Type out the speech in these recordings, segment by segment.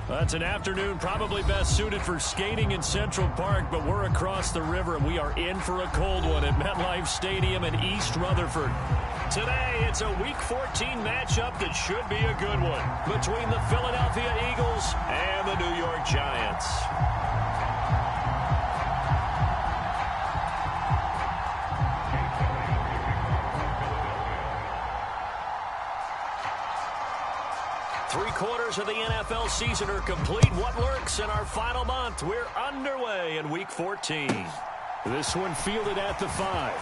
That's an afternoon probably best suited for skating in Central Park, but we're across the river, and we are in for a cold one at MetLife Stadium in East Rutherford. Today, it's a Week 14 matchup that should be a good one between the Philadelphia Eagles and the New York Giants. Three-quarters of the NFL season are complete. What lurks in our final month? We're underway in Week 14. This one fielded at the 5.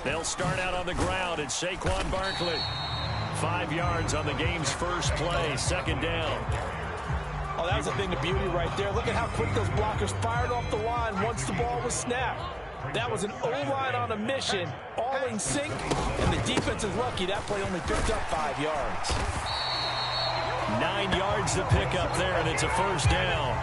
They'll start out on the ground, and Saquon Barkley. 5 yards on the game's first play, second down. Oh, that was a thing of beauty right there. Look at how quick those blockers fired off the line once the ball was snapped. That was an O-line on a mission, all in sync, and the defense is lucky that play only picked up 5 yards. 9 yards to pick up there, and it's a first down.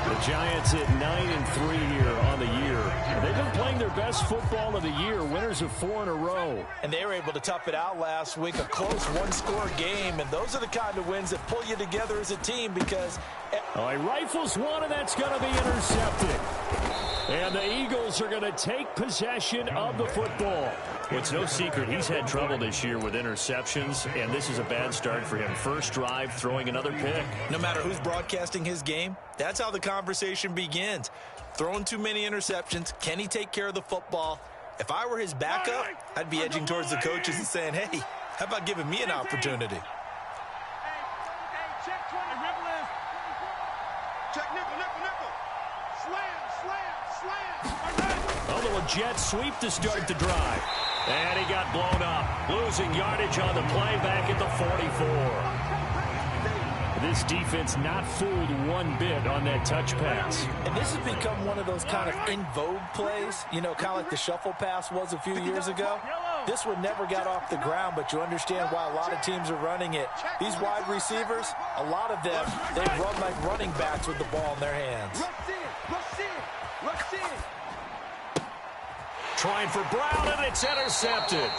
The Giants at 9-3 here on the year. They've been playing their best football of the year, winners of 4 in a row. And they were able to tough it out last week, a close one-score game. And those are the kind of wins that pull you together as a team because... Oh, he rifles one, and that's going to be intercepted. And the Eagles are going to take possession of the football. Well, it's no secret he's had trouble this year with interceptions, and this is a bad start for him. First drive, throwing another pick. No matter who's broadcasting his game, that's how the conversation begins. Throwing too many interceptions, can he take care of the football? If I were his backup, I'd be edging towards the coaches and saying, hey, how about giving me an opportunity? A little jet sweep to start the drive. And he got blown up. Losing yardage on the play back at the 44. This defense not fooled one bit on that touch pass. And this has become one of those kind of in vogue plays, you know, kind of like the shuffle pass was a few years ago. This one never got off the ground, but you understand why a lot of teams are running it. These wide receivers, a lot of them, they run like running backs with the ball in their hands. Trying for Brown, and it's intercepted.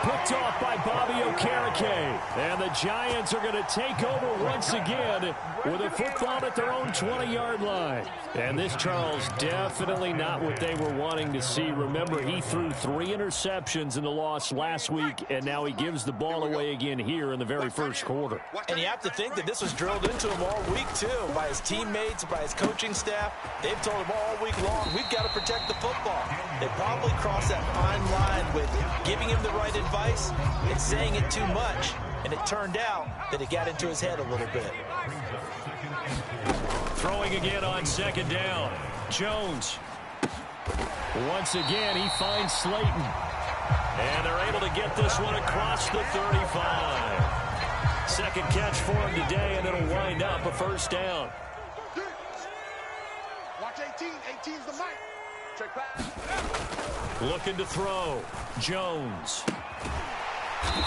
Picked off by Bobby Okereke. And the Giants are going to take over once again with a football at their own 20-yard line. And this, Charles, definitely not what they were wanting to see. Remember, he threw 3 interceptions in the loss last week, and now he gives the ball away again here in the very first quarter. And you have to think that this was drilled into him all week, too, by his teammates, by his coaching staff. They've told him all week long, we've got to protect the football. They probably crossed that fine line with giving him the right advice and saying it too much. And it turned out that it got into his head a little bit. Throwing again on second down. Jones. Once again, he finds Slayton. And they're able to get this one across the 35. Second catch for him today, and it'll wind up a first down. Watch 18. 18's the mic. Check back. Looking to throw. Jones.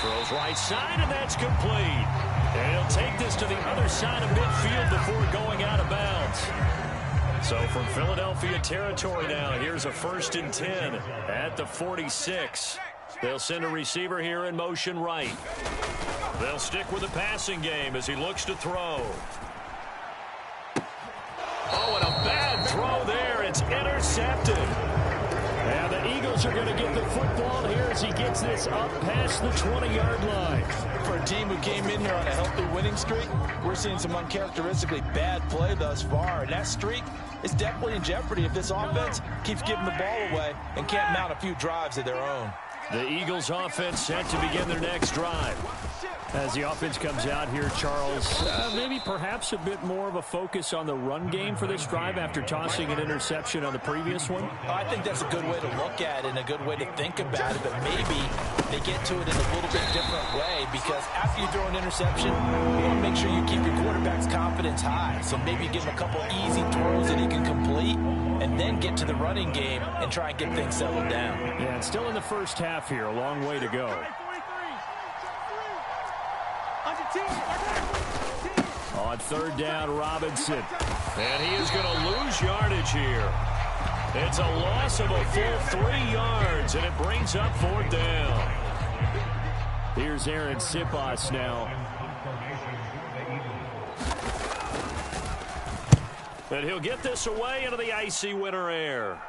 Throws right side, and that's complete. And he'll take this to the other side of midfield before going out of bounds. So from Philadelphia territory now, here's a 1st and 10 at the 46. They'll send a receiver here in motion right. They'll stick with the passing game as he looks to throw. Oh, and a bad throw there. It's intercepted. And the Eagles are going to get the football here as he gets this up past the 20-yard line. For a team who came in here on a healthy winning streak, we're seeing some uncharacteristically bad play thus far. And that streak is definitely in jeopardy if this offense keeps giving the ball away and can't mount a few drives of their own. The Eagles offense set to begin their next drive. As the offense comes out here, Charles, maybe perhaps a bit more of a focus on the run game for this drive after tossing an interception on the previous one? I think that's a good way to look at it and a good way to think about it, but maybe they get to it in a little bit different way, because after you throw an interception, you want to make sure you keep your quarterback's confidence high. So maybe give him a couple easy throws that he can complete and then get to the running game and try and get things settled down. Yeah, and still in the first half here, a long way to go. On third down, Robinson. And he is going to lose yardage here. It's a loss of a full 3 yards, and it brings up fourth down. Here's Aaron Sipas now. And he'll get this away into the icy winter air.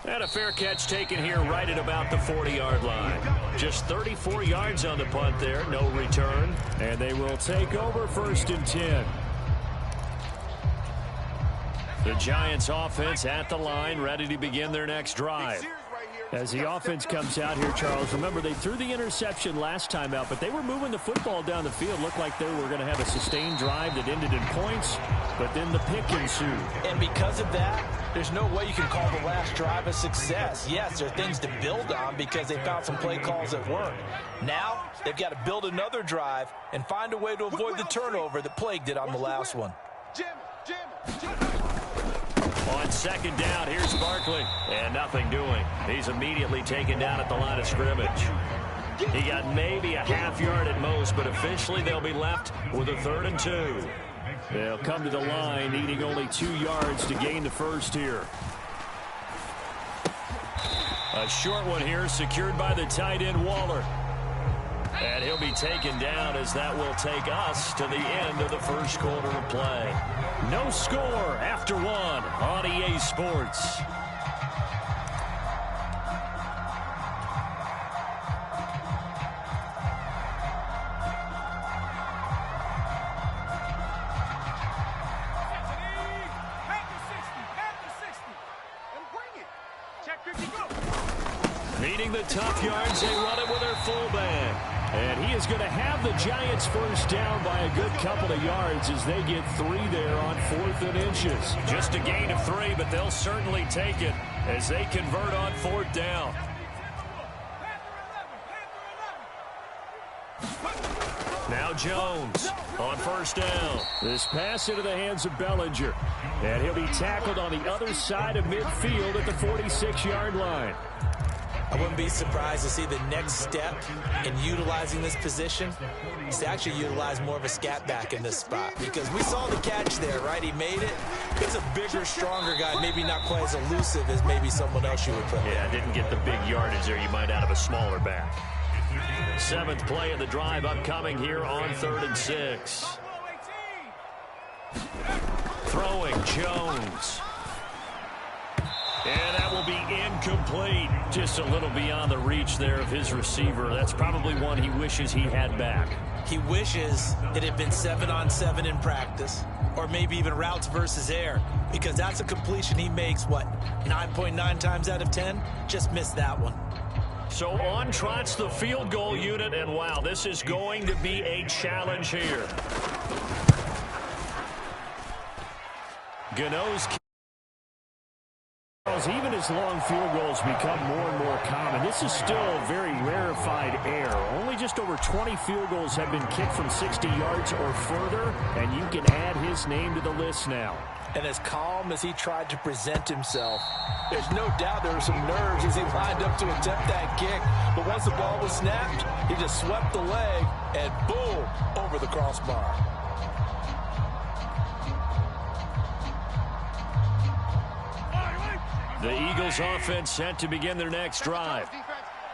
And a fair catch taken here right at about the 40-yard line. Just 34 yards on the punt there, no return. And they will take over 1st and 10. The Giants offense at the line, ready to begin their next drive. As the offense comes out here, Charles, remember they threw the interception last time out, but they were moving the football down the field. Looked like they were going to have a sustained drive that ended in points, but then the pick ensued. And because of that, there's no way you can call the last drive a success. Yes, there are things to build on because they found some play calls that work. Now, they've got to build another drive and find a way to avoid the turnover that plagued it on the last one. On second down, here's Barkley. And nothing doing. He's immediately taken down at the line of scrimmage. He got maybe a half yard at most, but officially they'll be left with a 3rd and 2. They'll come to the line, needing only 2 yards to gain the first here. A short one here, secured by the tight end, Waller. And he'll be taken down as that will take us to the end of the first quarter of play. No score after 1 on EA Sports. Needing the tough yards, they run it with their fullback. And he is going to have the Giants first down by a good couple of yards as they get 3 there on 4th and inches. Just a gain of 3, but they'll certainly take it as they convert on 4th down. Now Jones on first down. This pass into the hands of Bellinger. And he'll be tackled on the other side of midfield at the 46-yard line. I wouldn't be surprised to see the next step in utilizing this position is to actually utilize more of a scat back in this spot, because we saw the catch there, right? He made it. He's a bigger, stronger guy, maybe not quite as elusive as maybe someone else you would put. Yeah, didn't get the big yardage there you might out of a smaller back. 7th play of the drive upcoming here on 3rd and 6. Throwing Jones. And that will be incomplete. Just a little beyond the reach there of his receiver. That's probably one he wishes he had back. He wishes it had been 7-on-7 in practice, or maybe even routes versus air, because that's a completion he makes, 9.9 times out of 10? Just missed that one. So on trots the field goal unit, and wow, this is going to be a challenge here. Gano's. Even as long field goals become more and more common, this is still a very rarefied air. Only just over 20 field goals have been kicked from 60 yards or further, and you can add his name to the list now. And as calm as he tried to present himself, there's no doubt there were some nerves as he lined up to attempt that kick. But once the ball was snapped, he just swept the leg and boom, over the crossbar. The Eagles offense set to begin their next drive.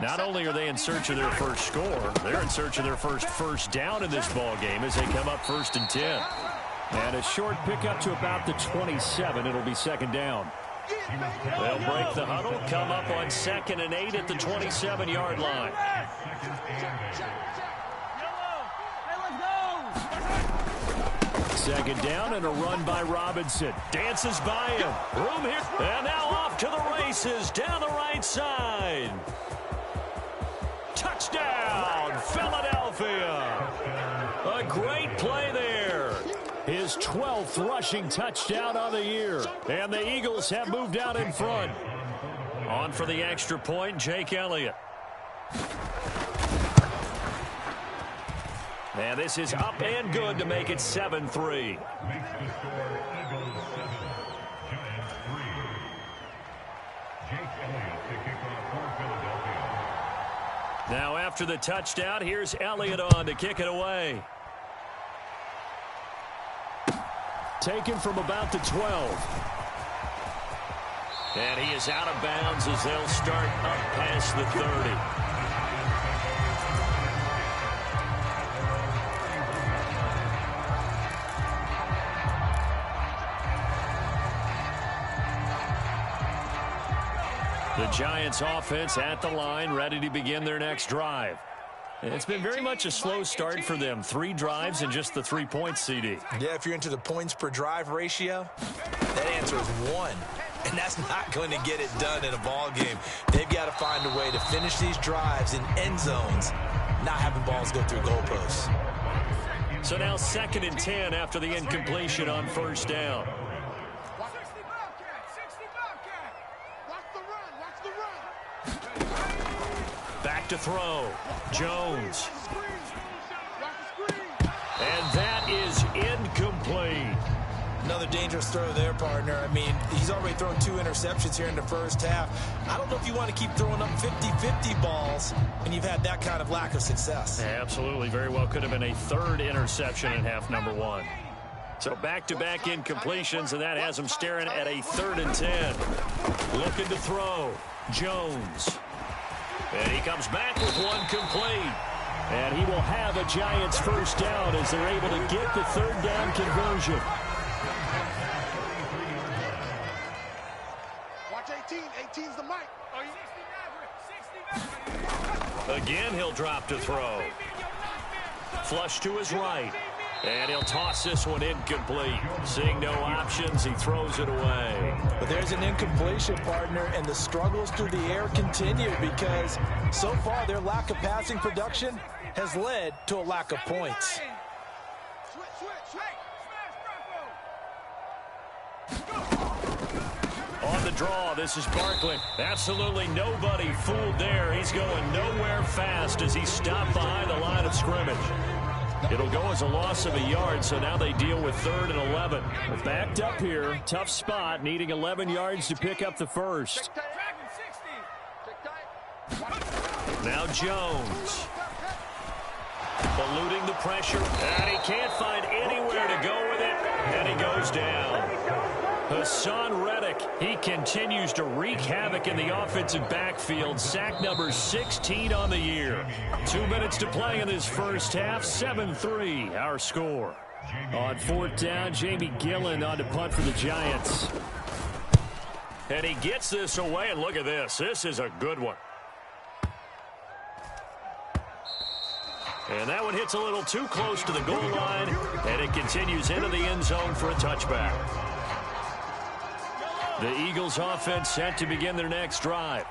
Not only are they in search of their first score, they're in search of their first down in this ball game as they come up 1st and 10. And a short pickup to about the 27. It'll be 2nd down. They'll break the huddle, come up on 2nd and 8 at the 27-yard line. Second down and a run by Robinson. Dances by him. Room here. And now off to the races down the right side. Touchdown, Philadelphia. Philadelphia. A great play there. His 12th rushing touchdown of the year. And the Eagles have moved out in front. On for the extra point, Jake Elliott. And this is up and good to make it 7-3. Now after the touchdown, here's Elliott on to kick it away. Taken from about the 12. And he is out of bounds as they'll start up past the 30. The Giants offense at the line, ready to begin their next drive. It's been very much a slow start for them. 3 drives and just the 3 points, CD. Yeah, if you're into the points per drive ratio, that answer is 1. And that's not going to get it done in a ball game. They've got to find a way to finish these drives in end zones, not having balls go through goalposts. So now 2nd and 10 after the incompletion on first down. Back to throw. Jones. And that is incomplete. Another dangerous throw there, partner. I mean, he's already thrown 2 interceptions here in the first half. I don't know if you want to keep throwing up 50-50 balls when you've had that kind of lack of success. Absolutely. Very well could have been a 3rd interception in half number 1. So back-to-back incompletions, and that has him staring at a 3rd and 10. Looking to throw. Jones. And he comes back with one complete. And he will have a Giants first down as they're able to get the 3rd down conversion. Watch 18. 18's the mic. Again, he'll drop to throw. Flush to his right. And he'll toss this one incomplete. Seeing no options, he throws it away. But there's an incompletion, partner, and the struggles through the air continue because so far their lack of passing production has led to a lack of points. On the draw, this is Barkley. Absolutely nobody fooled there. He's going nowhere fast as he's stopped behind the line of scrimmage. It'll go as a loss of a yard, so now they deal with 3rd and 11. We're backed up here. Tough spot, needing 11 yards to pick up the first. Now Jones. Eluding the pressure, and he can't find anywhere to go with it, and he goes down. Hassan Reddick, he continues to wreak havoc in the offensive backfield. Sack number 16 on the year. 2 minutes to play in this first half. 7-3, our score. On 4th down, Jamie Gillen on to punt for the Giants. And he gets this away, and look at this. This is a good one. And that one hits a little too close to the goal line, and it continues into the end zone for a touchback. The Eagles offense set to begin their next drive.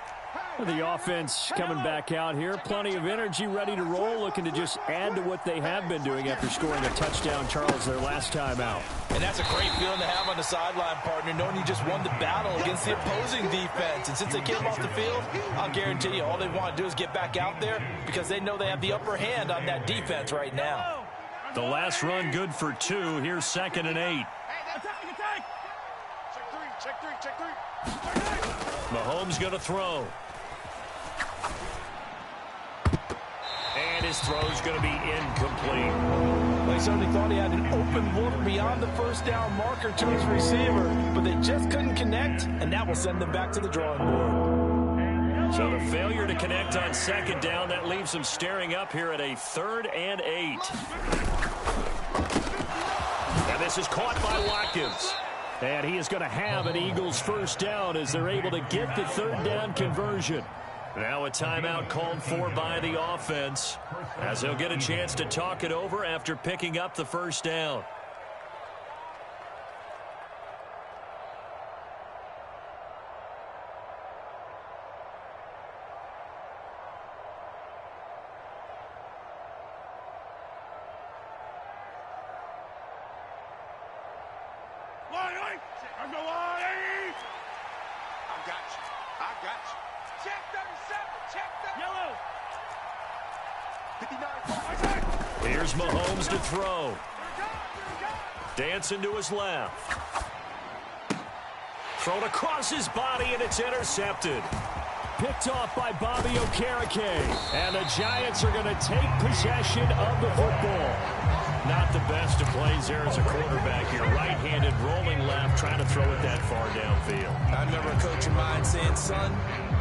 The offense coming back out here. Plenty of energy, ready to roll, looking to just add to what they have been doing after scoring a touchdown, Charles, their last time out. And that's a great feeling to have on the sideline, partner, knowing you just won the battle against the opposing defense. And since they came off the field, I'll guarantee you all they want to do is get back out there because they know they have the upper hand on that defense right now. The last run good for 2. Here's 2nd and 8. Check three. Mahomes going to throw. And his throw's going to be incomplete. They certainly thought he had an open look beyond the first down marker to his receiver, but they just couldn't connect, and that will send them back to the drawing board. So the failure to connect on 2nd down, that leaves them staring up here at a 3rd and 8. And this is caught by Watkins. And he is going to have an Eagles first down as they're able to get the 3rd down conversion. Now a timeout called for by the offense as they'll get a chance to talk it over after picking up the first down. There's no line. I got you. I got you. Check 37. Check 37. Yellow. 59. Here's Mahomes to throw. Dancing to his left. Thrown across his body, and it's intercepted. Picked off by Bobby Okereke. And the Giants are going to take possession of the football. Not the best of plays there as a quarterback here. Right-handed, rolling left, trying to throw it that far downfield. I remember a coach of mine saying, son,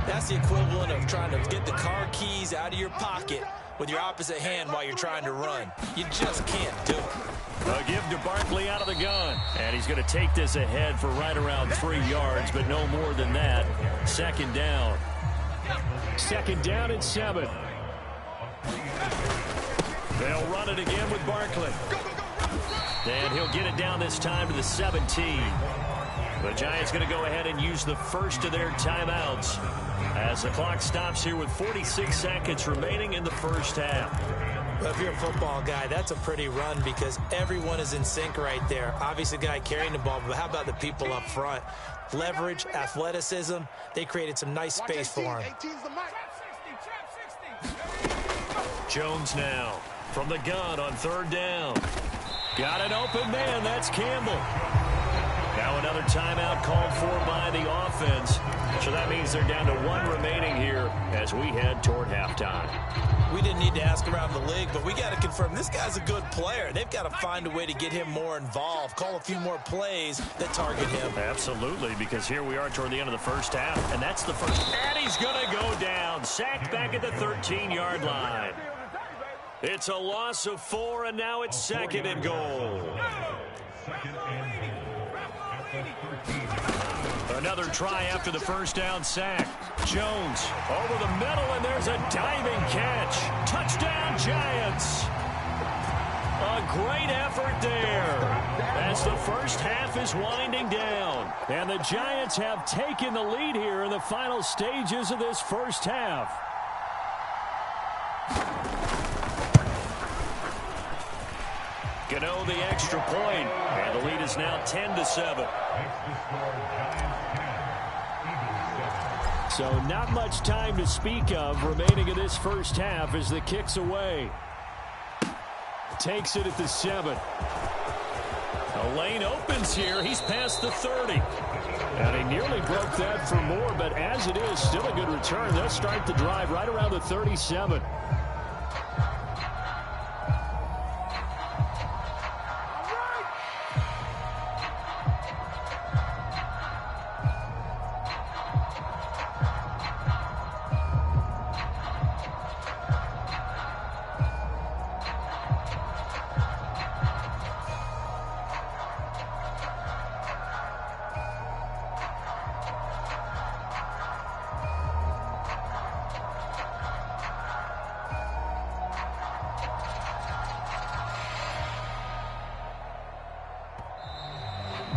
that's the equivalent of trying to get the car keys out of your pocket with your opposite hand while you're trying to run. You just can't do it. A give to Barkley out of the gun. And he's going to take this ahead for right around 3 yards, but no more than that. Second down. Second down and 7. They'll run it again with Barkley. And he'll get it down this time to the 17. The Giants going to go ahead and use the first of their timeouts as the clock stops here with 46 seconds remaining in the first half. Well, if you're a football guy, that's a pretty run because everyone is in sync right there. Obviously, the guy carrying the ball, but how about the people up front? Leverage, athleticism, they created some nice space for him. Jones now from the gun on third down. Got an open man. That's Campbell. Now another timeout called for by the offense. So that means they're down to 1 remaining here as we head toward halftime. We didn't need to ask around the league, but we got to confirm this guy's a good player. They've got to find a way to get him more involved, call a few more plays that target him. Absolutely, because here we are toward the end of the first half, and that's the first. And he's going to go down, sacked back at the 13-yard line. It's a loss of 4, and now it's second and goal. Another try after the first down sack. Jones over the middle, and there's a diving catch. Touchdown, Giants. A great effort there as the first half is winding down. And the Giants have taken the lead here in the final stages of this first half. Gano the extra point, and the lead is now 10-7. So not much time to speak of remaining in this first half as the kick's away. Takes it at the 7. A lane opens here. He's past the 30. And he nearly broke that for more, but as it is, still a good return. They'll start the drive right around the 37.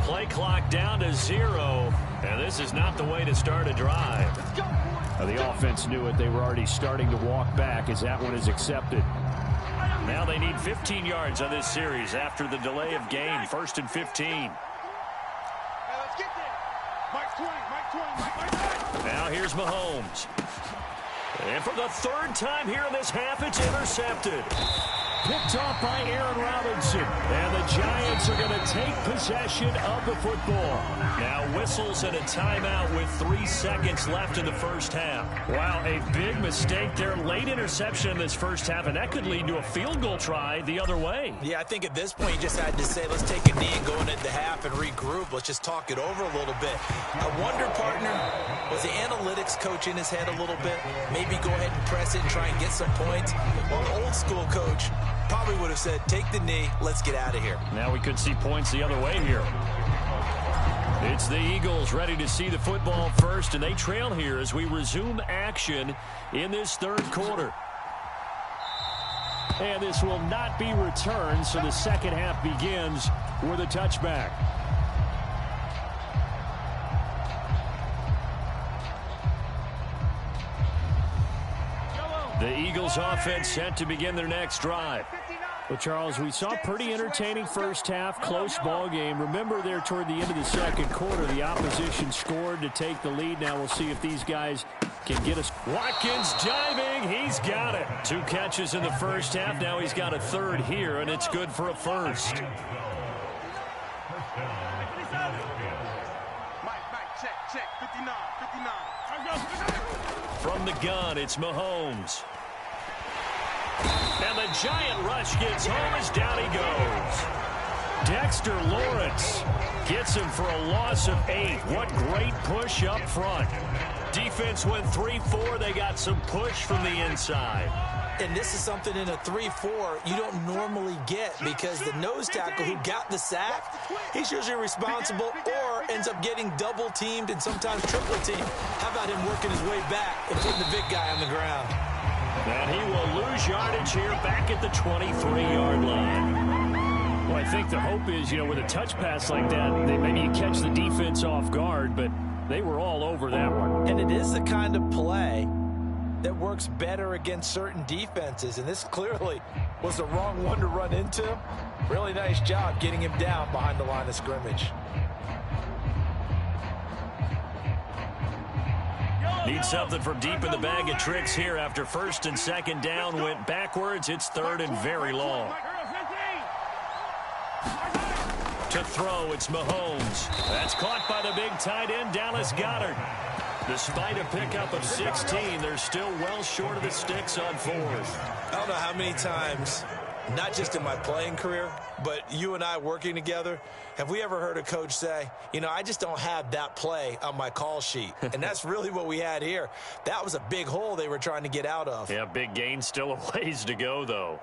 Play clock down to 0, and this is not the way to start a drive. The offense knew it. They were already starting to walk back as that one is accepted. Now they need 15 yards on this series after the delay of game. 1st and 15. Now here's Mahomes. And for the 3rd time here in this half, it's intercepted. Picked off by Aaron Robinson. And the Giants are going to take possession of the football. Now whistles and a timeout with 3 seconds left in the first half. Wow, a big mistake there. Late interception in this first half, and that could lead to a field goal try the other way. Yeah, I think at this point you just had to say, let's take a knee and go into the half and regroup. Let's just talk it over a little bit. I wonder, partner, was the analytics coach in his head a little bit? Maybe go ahead and press it and try and get some points. Well, an old school coach probably would have said, take the knee, let's get out of here. Now we could see points the other way here. It's the Eagles ready to see the football first, and they trail here as we resume action in this 3rd quarter. And this will not be returned, so the second half begins with a touchback. The Eagles offense set to begin their next drive. Well, Charles, we saw pretty entertaining first half, close ball game. Remember there toward the end of the second quarter, the opposition scored to take the lead. Now we'll see if these guys can get us. Watkins diving. He's got it. 2 catches in the first half. Now he's got a third here, and it's good for a first. Mike, check. 59. From the gun, it's Mahomes. And the giant rush gets home as down he goes. Dexter Lawrence gets him for a loss of 8. What great push up front. Defense went 3-4. They got some push from the inside. And this is something in a 3-4 you don't normally get because the nose tackle who got the sack, he's usually responsible or ends up getting double teamed and sometimes triple teamed. How about him working his way back and putting the big guy on the ground? And he will lose yardage here back at the 23-yard line. Well, I think the hope is, with a touch pass like that, maybe you catch the defense off guard, but they were all over that one. And it is the kind of play that works better against certain defenses, and this clearly was the wrong one to run into. Really nice job getting him down behind the line of scrimmage. Need something from deep in the bag of tricks here after first and second down went backwards. It's third and very long. To throw, it's Mahomes. That's caught by the big tight end, Dallas Goedert. Despite a pickup of 16, they're still well short of the sticks on fourth. I don't know how many times, not just in my playing career, but you and I working together, have we ever heard a coach say, I just don't have that play on my call sheet. And that's really what we had here. That was a big hole they were trying to get out of. Yeah, big gain, still a ways to go, though.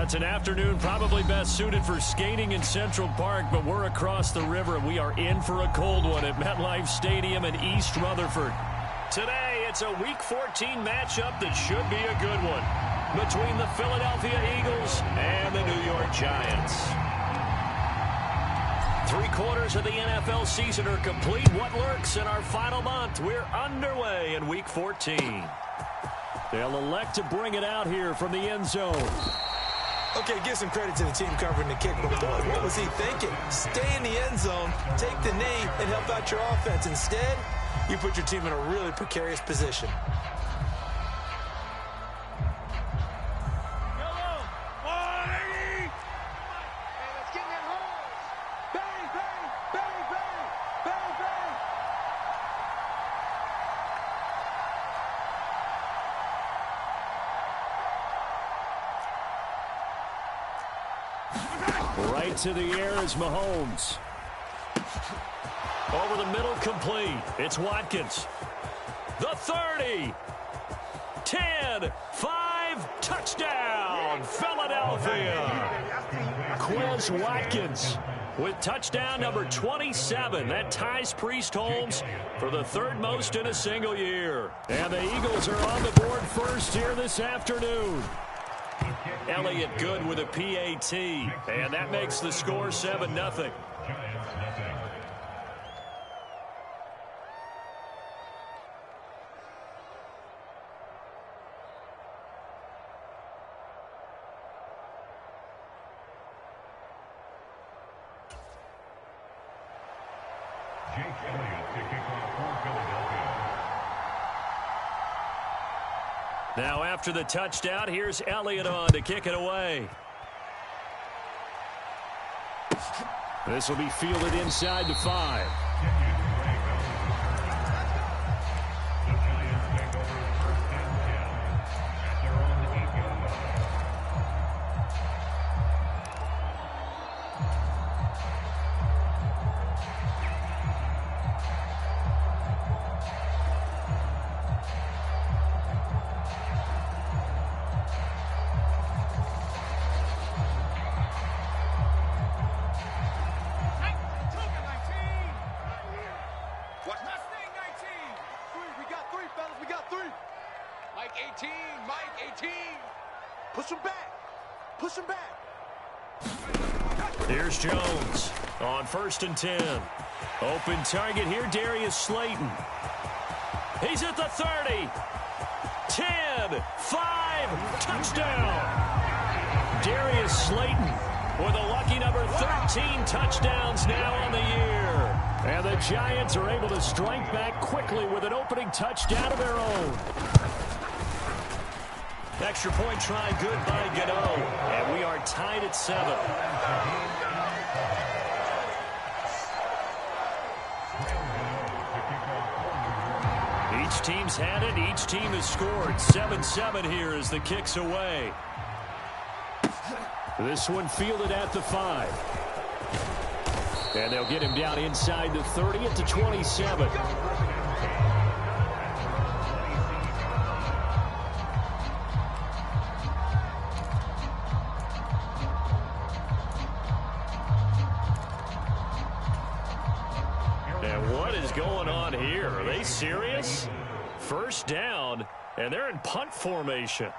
It's an afternoon probably best suited for skating in Central Park, but we're across the river, and we are in for a cold one at MetLife Stadium in East Rutherford. Today, it's a Week 14 matchup that should be a good one between the Philadelphia Eagles and the New York Giants. 3/4 of the NFL season are complete. What lurks in our final month? We're underway in Week 14. They'll elect to bring it out here from the end zone. Okay, give some credit to the team covering the kick, but boy, what was he thinking? Stay in the end zone, take the knee, and help out your offense. Instead, you put your team in a really precarious position. Right to the air is Mahomes. Over the middle, complete. It's Watkins. The 30. 10. 5. Touchdown, Philadelphia. Quez Watkins with touchdown number 27. That ties Priest Holmes for the third most in a single year. And the Eagles are on the board first here this afternoon. Elliott good with a PAT, and that makes the score 7-0. Now after the touchdown, here's Elliott on to kick it away. This will be fielded inside the 5. Here's Jones on 1st and 10. Open target here, Darius Slayton. He's at the 30. 10. 5. Touchdown. Darius Slayton with a lucky number 13 touchdowns now on the year. And the Giants are able to strike back quickly with an opening touchdown of their own. Extra point try good by Gano. And we are tied at 7. Each team's had it. Each team has scored. 7-7 here as the kick's away. This one fielded at the 5. And they'll get him down inside the 30 at the 27. And what is going on here? Are they serious? First down, and they're in punt formation.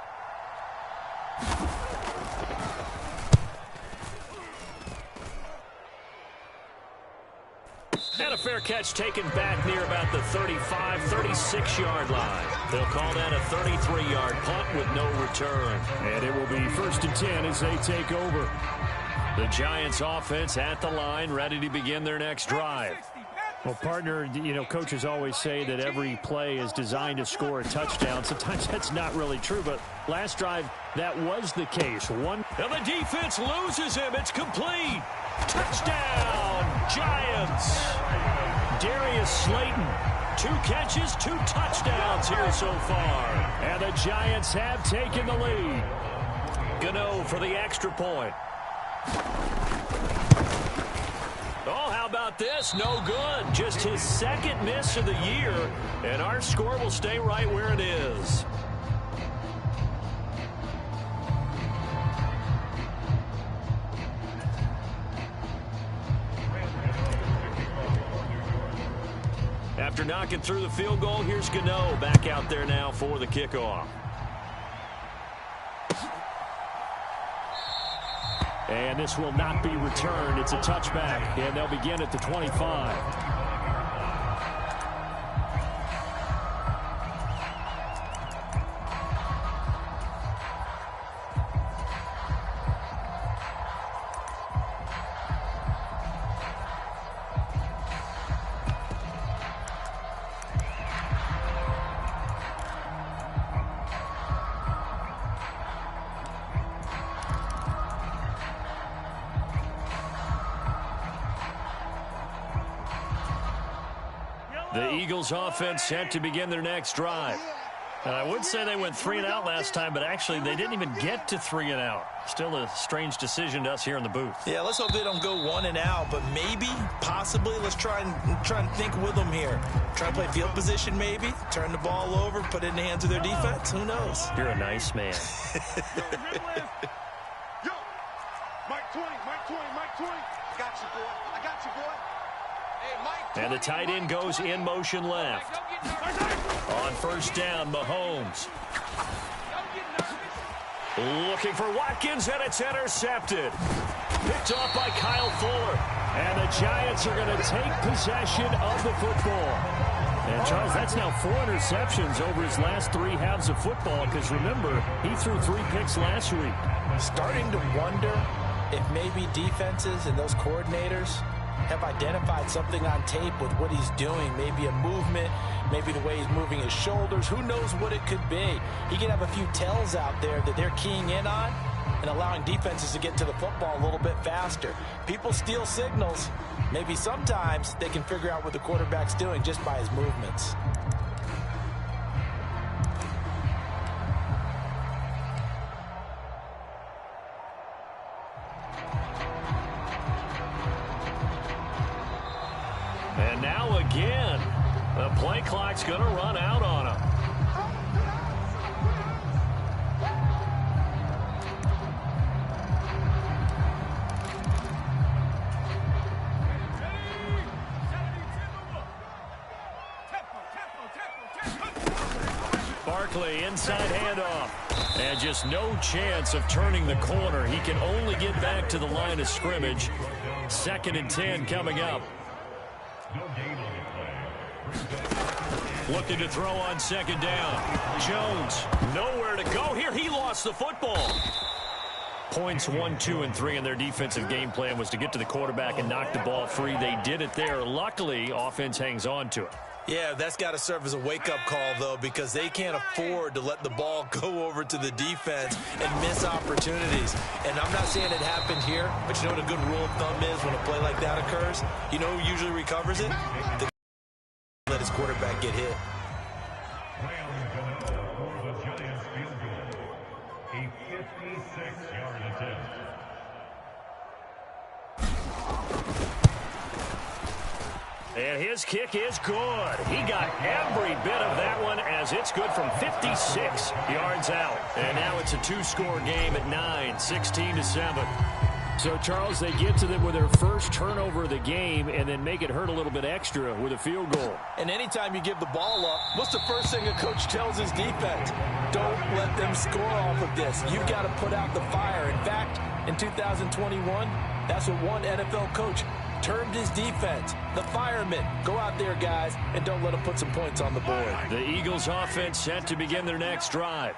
And a fair catch taken back near about the 35, 36-yard line. They'll call that a 33-yard punt with no return. And it will be 1st and 10 as they take over. The Giants offense at the line, ready to begin their next drive. Well, partner, you know, coaches always say that every play is designed to score a touchdown. Sometimes that's not really true, but last drive, that was the case. And the defense loses him. It's complete. Touchdown, Giants. Darius Slayton, 2 catches, 2 touchdowns here so far. And the Giants have taken the lead. Gano for the extra point. Oh, how about this? No good. Just his 2nd miss of the year, and our score will stay right where it is. After knocking through the field goal, here's Gano back out there now for the kickoff. And this will not be returned. It's a touchback, and they'll begin at the 25. The Eagles offense set to begin their next drive. I would say they went 3 and out last time, but actually they didn't even get to 3 and out. Still a strange decision to us here in the booth. Yeah, let's hope they don't go 1 and out, but maybe, possibly, let's try and think with them here. Try to play field position maybe, turn the ball over, put it in the hands of their defense. Who knows? You're a nice man. Yo, Mike 20, Mike 20, Mike 20. I got you, boy. I got you, boy. Hey, Mike 20, And the tight end goes in motion left. On first down, Mahomes. Looking for Watkins, and it's intercepted. Picked off by Kyle Fuller. And the Giants are going to take possession of the football. And, Charles, that's now 4 interceptions over his last 3 halves of football, because, remember, he threw 3 picks last week. Starting to wonder if maybe defenses and those coordinators have identified something on tape with what he's doing. Maybe a movement, maybe the way he's moving his shoulders. Who knows what it could be? He could have a few tells out there that they're keying in on and allowing defenses to get to the football a little bit faster. People steal signals. Maybe sometimes they can figure out what the quarterback's doing just by his movements. And now again, the play clock's going to run out on him. Barkley, inside handoff. And just no chance of turning the corner. He can only get back to the line of scrimmage. 2nd and 10 coming up. Looking to throw on 2nd down. Jones, nowhere to go here. He lost the football. Points 1, 2, and 3 in their defensive game plan was to get to the quarterback and knock the ball free. They did it there. Luckily, offense hangs on to it. Yeah, that's got to serve as a wake-up call, though, because they can't afford to let the ball go over to the defense and miss opportunities. And I'm not saying it happened here, but you know what a good rule of thumb is when a play like that occurs? You know who usually recovers it? The let his quarterback get hit. And his kick is good. He got every bit of that one as it's good from 56 yards out. And now it's a 2-score game at 9, 16-7. So, Charles, they get to them with their first turnover of the game and then make it hurt a little bit extra with a field goal. And anytime you give the ball up, what's the first thing a coach tells his defense? Don't let them score off of this. You've got to put out the fire. In fact, in 2021, that's what one NFL coach termed his defense. The firemen. Go out there, guys, and don't let them put some points on the board. The Eagles offense set to begin their next drive.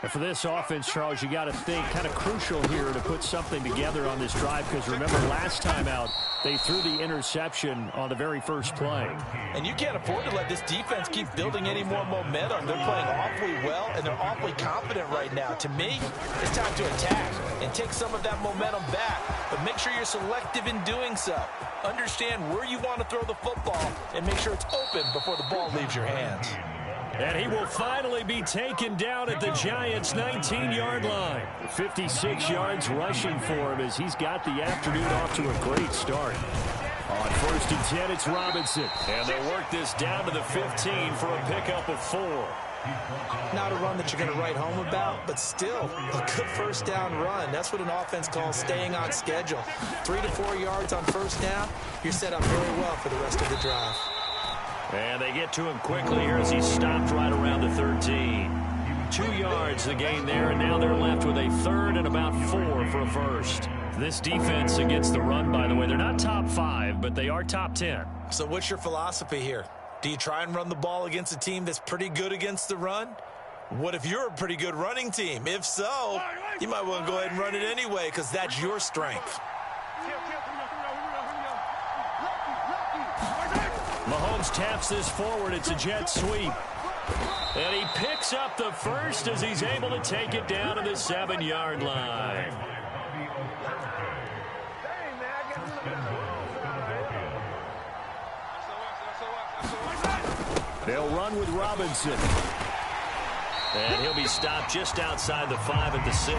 And for this offense, Charles, you got to think kind of crucial here to put something together on this drive, because remember last time out, they threw the interception on the very first play. And you can't afford to let this defense keep building any more momentum. They're playing awfully well, and they're awfully confident right now. To me, it's time to attack and take some of that momentum back. But make sure you're selective in doing so. Understand where you want to throw the football and make sure it's open before the ball leaves your hands. And he will finally be taken down at the Giants' 19-yard line. 56 yards rushing for him as he's got the afternoon off to a great start. On 1st and 10, it's Robinson. And they'll work this down to the 15 for a pickup of 4. Not a run that you're going to write home about, but still a good first down run. That's what an offense calls staying on schedule. 3 to 4 yards on first down, you're set up very well for the rest of the drive. And they get to him quickly here as he stopped right around the 13. 2 yards the gain there, and now they're left with a 3rd and about 4 for a first. This defense against the run, by the way, they're not top 5, but they are top 10. So what's your philosophy here? Do you try and run the ball against a team that's pretty good against the run? What if you're a pretty good running team? If so, you might want to go ahead and run it anyway because that's your strength. Mahomes taps this forward. It's a jet sweep. And he picks up the first as he's able to take it down to the 7-yard line. They'll run with Robinson. And he'll be stopped just outside the 5 at the 6.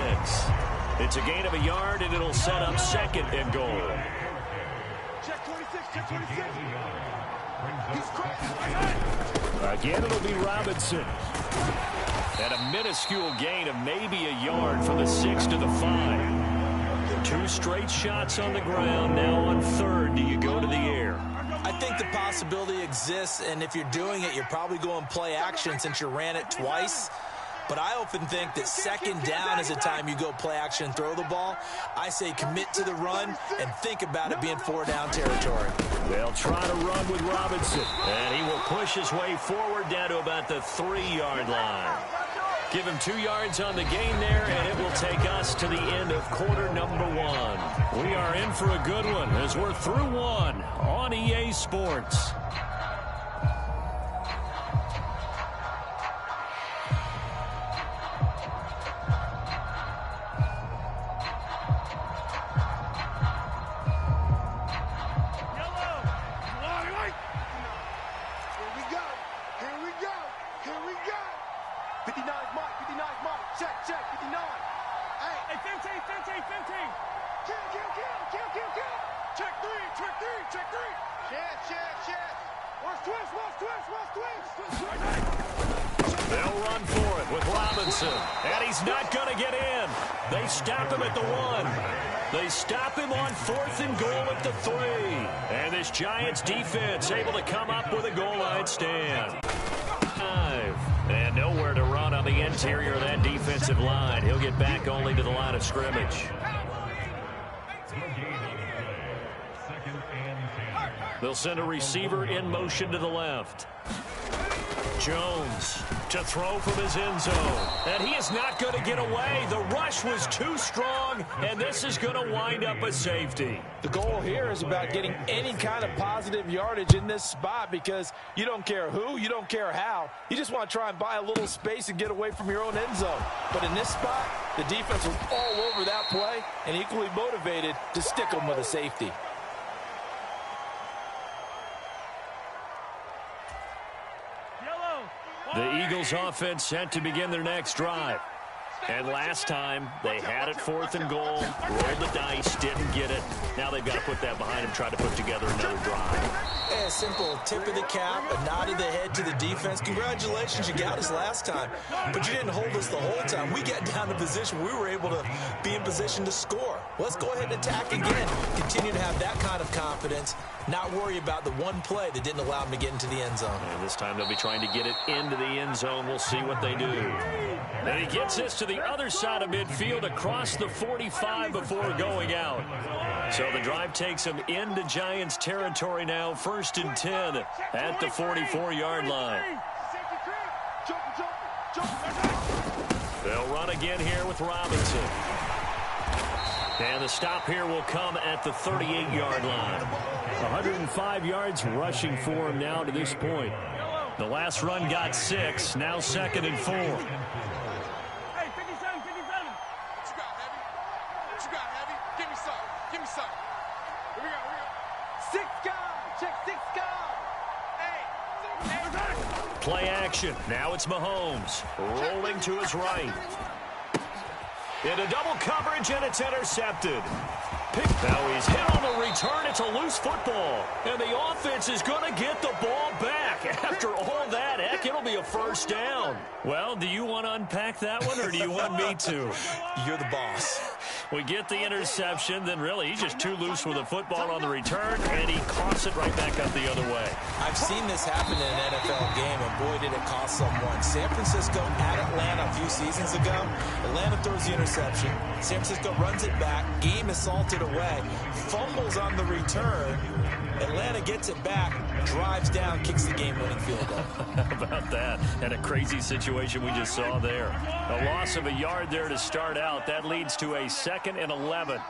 It's a gain of a yard, and it'll set up 2nd and goal. Check 26, check 26. Again, it'll be Robinson. And a minuscule gain of maybe a yard from the 6 to the 5. 2 straight shots on the ground. Now on 3rd, do you go to the air? I think the possibility exists, and if you're doing it, you're probably going play action since you ran it twice. But I often think that 2nd down is a time you go play action and throw the ball. I say commit to the run and think about it being 4-down territory. They'll try to run with Robinson, and he will push his way forward down to about the 3-yard line. Give him 2 yards on the gain there, and it will take us to the end of quarter number 1. We are in for a good one as we're through 1 on EA Sports. They'll run for it with Robinson, and he's not going to get in. They stop him at the 1. They stop him on 4th and goal at the 3. And this Giants defense able to come up with a goal line stand. 5. And nowhere to run on the interior of that defensive line. He'll get back only to the line of scrimmage. They'll send a receiver in motion to the left. Jones to throw from his end zone. And he is not going to get away. The rush was too strong, and this is going to wind up a safety. The goal here is about getting any kind of positive yardage in this spot because you don't care who, you don't care how. You just want to try and buy a little space and get away from your own end zone. But in this spot, the defense was all over that play and equally motivated to stick them with a safety. The Eagles offense set to begin their next drive. And last time, they had it 4th and goal, rolled the dice, didn't get it. Now they've got to put that behind them, try to put together another drive. A simple tip of the cap, a nod of the head to the defense. Congratulations, you got us last time. But you didn't hold us the whole time. We got down to position. We were able to be in position to score. Let's go ahead and attack again. Continue to have that kind of confidence. Not worry about the one play that didn't allow them to get into the end zone. And this time they'll be trying to get it into the end zone. We'll see what they do. And he gets this to the other side of midfield across the 45 before going out. So the drive takes him into Giants territory now. 1st and 10 at the 44-yard line. They'll run again here with Robinson. And the stop here will come at the 38-yard line. 105 yards rushing for him now to this point. The last run got 6, now 2nd and 4. Hey, 57, 57. What you got, Heavy? What you got, Heavy? Give me some. Give me some. Here we go, 6 guys. Check 6 guys. Hey. Play action. Now it's Mahomes. Rolling to his right. Into double coverage, and it's intercepted. Now he's hit on the return. It's a loose football. And the offense is going to get the ball back. After all that, heck, it'll be a 1st down. Well, do you want to unpack that one, or do you want me to? You're the boss. We get the interception, then really he's just too loose with the football on the return, and he coughs it right back up the other way. I've seen this happen in an NFL game, and boy, did it cost someone. San Francisco at Atlanta a few seasons ago. Atlanta throws the interception. San Francisco runs it back. Game is salted away. Fumbles on the return. Atlanta gets it back, drives down, kicks the game-winning field goal. How about that? And a crazy situation we just saw there. A loss of a yard there to start out. That leads to a 2nd and 11.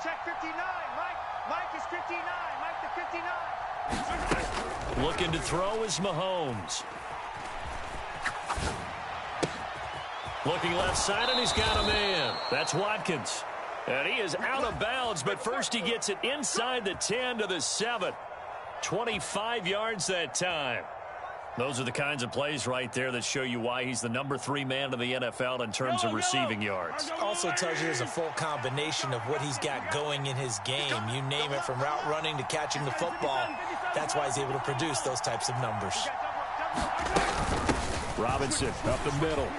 Check 59. Mike is 59. Mike the 59. Looking to throw is Mahomes. Looking left side, and he's got a man. That's Watkins. And he is out of bounds, but first he gets it inside the 10 to the 7. 25 yards that time. Those are the kinds of plays right there that show you why he's the number 3 man in the NFL in terms of receiving yards. Also tells you there's a full combination of what he's got going in his game. You name it, from route running to catching the football. That's why he's able to produce those types of numbers. Robinson up the middle.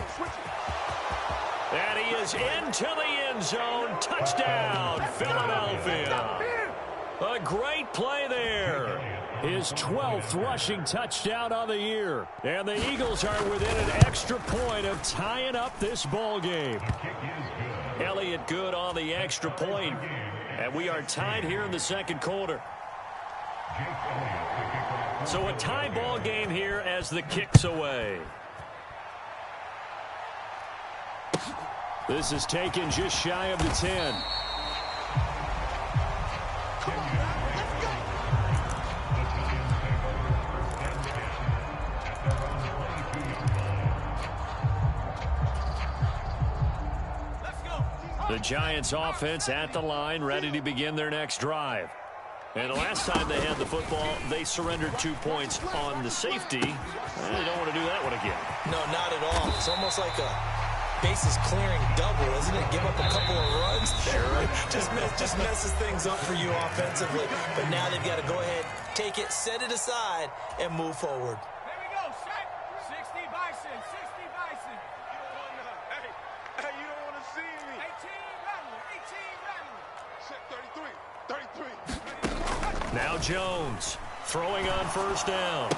And he is into the end zone. Touchdown, Philadelphia. A great play there. His 12th rushing touchdown on the year. And the Eagles are within an extra point of tying up this ball game. Elliott good on the extra point. And we are tied here in the second quarter. So a tie ball game here as the kick's away. This is taken just shy of the 10. The Giants offense at the line, ready to begin their next drive. And the last time they had the football, they surrendered 2 points on the safety. They don't want to do that one again. No, not at all. It's almost like a bases clearing double, isn't it? Give up a couple of runs. Sure. just messes things up for you offensively. But now they've got to go ahead, take it, set it aside, and move forward. There we go, set. 60 Bison, 60 Bison. Hey, you don't want to see me. 18 rattler. Now Jones throwing on first down.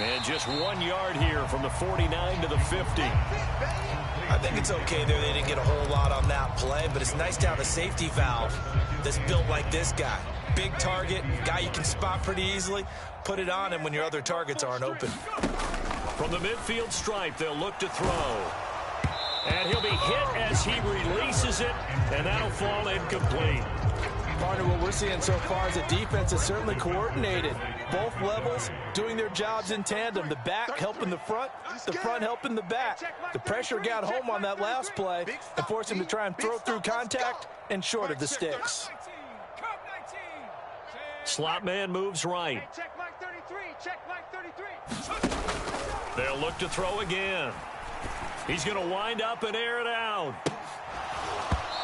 And just 1 yard here from the 49 to the 50. I think it's okay there. They didn't get a whole lot on that play, but it's nice to have a safety valve that's built like this guy. Big target, guy you can spot pretty easily. Put it on him when your other targets aren't open. From the midfield stripe, they'll look to throw. And he'll be hit as he releases it, and that'll fall incomplete. Partner, what we're seeing so far is the defense is certainly coordinated. Both levels doing their jobs in tandem. The back helping the front helping the back. The pressure got home on that last play and forced him to try and throw through contact and short of the sticks. Slot man moves right. Check Mike 33. Check Mike 33. They'll look to throw again. He's going to wind up and air it out.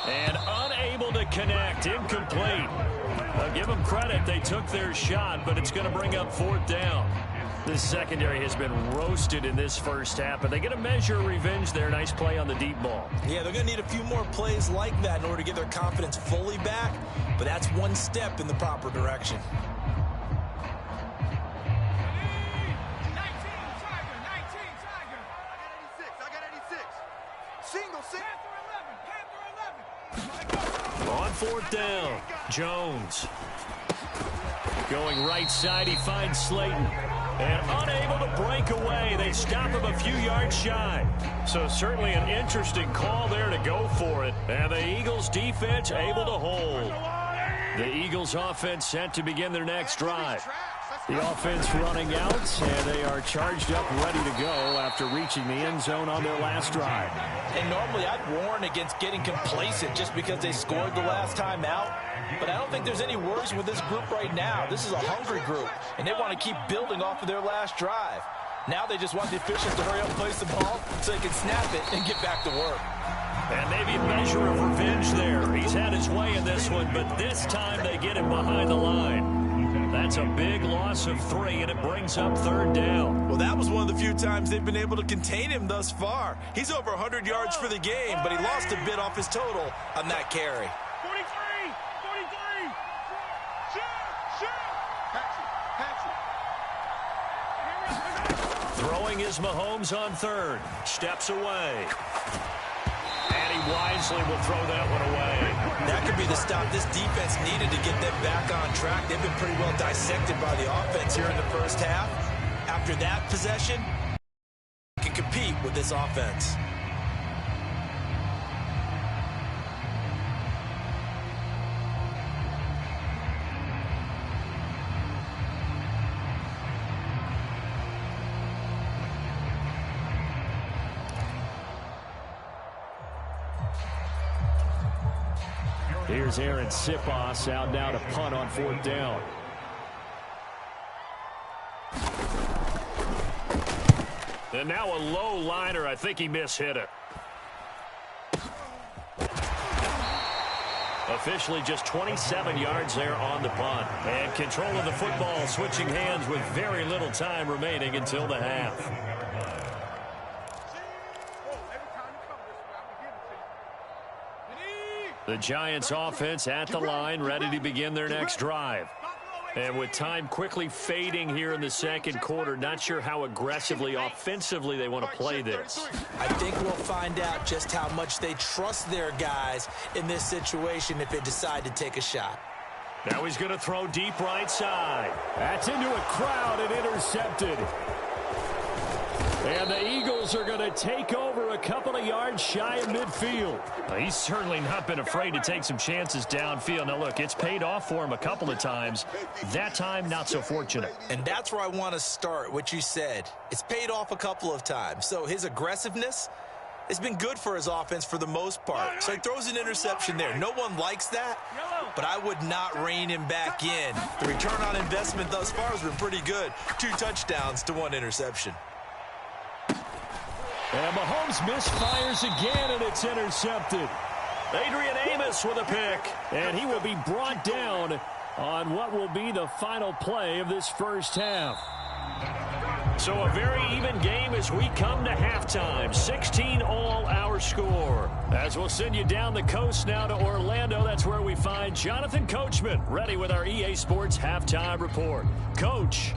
And unable to connect. Incomplete. I'll give them credit. They took their shot, but it's going to bring up 4th down. This secondary has been roasted in this first half, but they get a measure of revenge there. Nice play on the deep ball. Yeah, they're going to need a few more plays like that in order to get their confidence fully back, but that's one step in the proper direction. 19 Tiger. I got 86. Single. Panther 11. On 4th down, Jones. Going right side, he finds Slayton. And unable to break away. They stop him a few yards shy. So certainly an interesting call there to go for it. And the Eagles defense able to hold. The Eagles offense set to begin their next drive. The offense running out, and they are charged up, ready to go after reaching the end zone on their last drive. And normally I'd warn against getting complacent just because they scored the last time out. But I don't think there's any worries with this group right now. This is a hungry group, and they want to keep building off of their last drive. Now they just want the officials to hurry up and place the ball so they can snap it and get back to work. And maybe a measure of revenge there. He's had his way in this one, but this time they get him behind the line. That's a big loss of 3, and it brings up 3rd down. Well, that was one of the few times they've been able to contain him thus far. He's over 100 yards for the game, but he lost a bit off his total on that carry. 43! 43! Shoot! Patch it! Throwing is Mahomes on 3rd. Steps away. And he wisely will throw that one away. That could be the stop this defense needed to get them back on track. They've been pretty well dissected by the offense here in the first half. After that possession, can compete with this offense. Here's Aaron Sipos out now to punt on 4th down. And now a low liner. I think he mishit it. Officially just 27 yards there on the punt. And control of the football switching hands with very little time remaining until the half. The Giants offense at the line, ready to begin their next drive. And with time quickly fading here in the second quarter, not sure how aggressively, offensively they want to play this. I think we'll find out just how much they trust their guys in this situation if they decide to take a shot. Now he's going to throw deep right side. That's into a crowd and intercepted. And the Eagles are going to take over a couple of yards shy of midfield. He's certainly not been afraid to take some chances downfield. Now, look, it's paid off for him a couple of times. That time, not so fortunate. And that's where I want to start, what you said. It's paid off a couple of times. So his aggressiveness has been good for his offense for the most part. So he throws an interception there. No one likes that, but I would not rein him back in. The return on investment thus far has been pretty good. 2 touchdowns to 1 interception. And Mahomes misfires again, and it's intercepted. Adrian Amos with a pick, and he will be brought down on what will be the final play of this first half. So a very even game as we come to halftime. 16 all our score. As we'll send you down the coast now to Orlando, that's where we find Jonathan Coachman, ready with our EA Sports halftime report. Coach.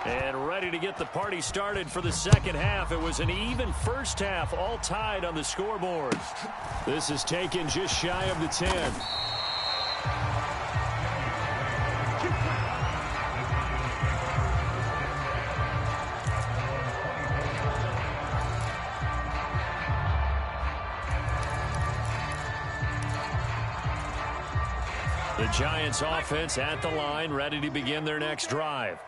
And ready to get the party started for the second half. It was an even first half, all tied on the scoreboard. This is taken just shy of the 10. The Giants offense at the line, ready to begin their next drive.